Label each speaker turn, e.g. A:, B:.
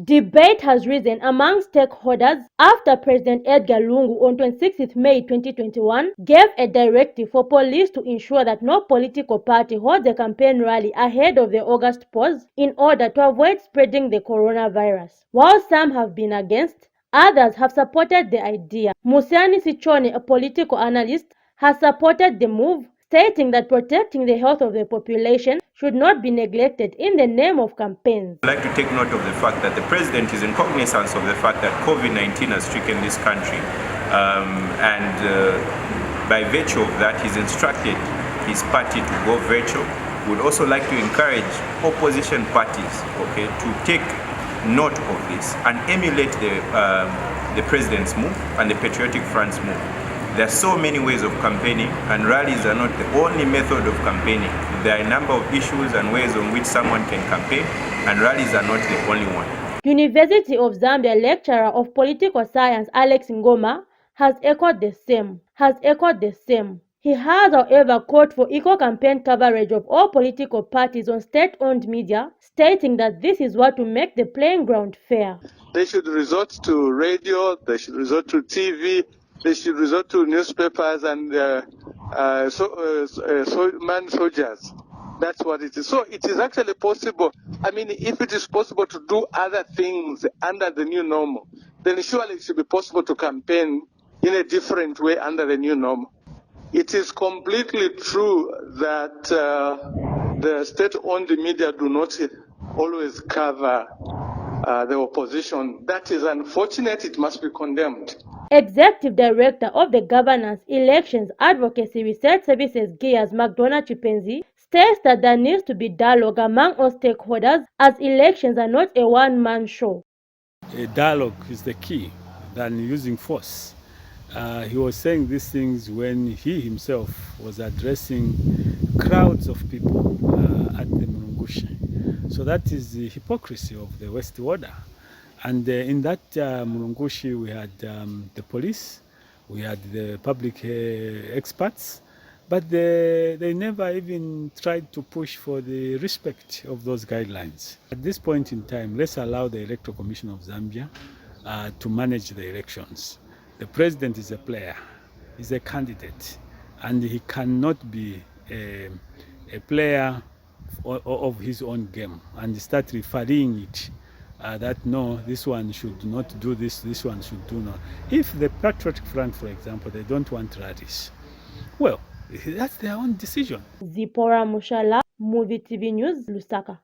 A: Debate has risen among stakeholders after President Edgar Lungu on 26 May 2021 gave a directive for police to ensure that no political party holds a campaign rally ahead of the August pause in order to avoid spreading the coronavirus. While some have been against, others have supported the idea. Musyani Sichone, a political analyst, has supported the move, stating that protecting the health of the population should not be neglected in the name of campaigns.
B: I'd like to take note of the fact that the president is in cognizance of the fact that COVID-19 has stricken this country, and by virtue of that, he's instructed his party to go virtual. Would also like to encourage opposition parties, to take note of this and emulate the president's move and the Patriotic Front's move. There are so many ways of campaigning, and rallies are not the only method of campaigning. There are a number of issues and ways on which someone can campaign, and rallies are not the only one.
A: University of Zambia lecturer of political science Alex Ngoma has echoed the same. He has, however, called for equal campaign coverage of all political parties on state-owned media, stating that this is what will make the playing ground fair.
C: They should resort to radio, they should resort to TV, they should resort to newspapers and man soldiers. That's what it is. So it is actually possible. I mean, if it is possible to do other things under the new normal, then surely it should be possible to campaign in a different way under the new normal. It is completely true that the state-owned media do not always cover the opposition. That is unfortunate. It must be condemned.
A: Executive Director of the Governance, Elections, Advocacy Research Services GEAS, McDonald Chipenzi, states that there needs to be dialogue among all stakeholders as elections are not a one-man show.
D: A dialogue is the key than using force. He was saying these things when he himself was addressing crowds of people at the Mulungushi. So that is the hypocrisy of the West order. And in that Mulungushi, we had the police, we had the public experts, but they never even tried to push for the respect of those guidelines. At this point in time, let's allow the Electoral Commission of Zambia to manage the elections. The president is a player, he's a candidate, and he cannot be a player of his own game and start referring it that no, this one should not do this, this one should do not. If the Patriotic Front, for example, they don't want rallies, well, that's their own decision.
A: Zipora Mushala, Movie TV News, Lusaka.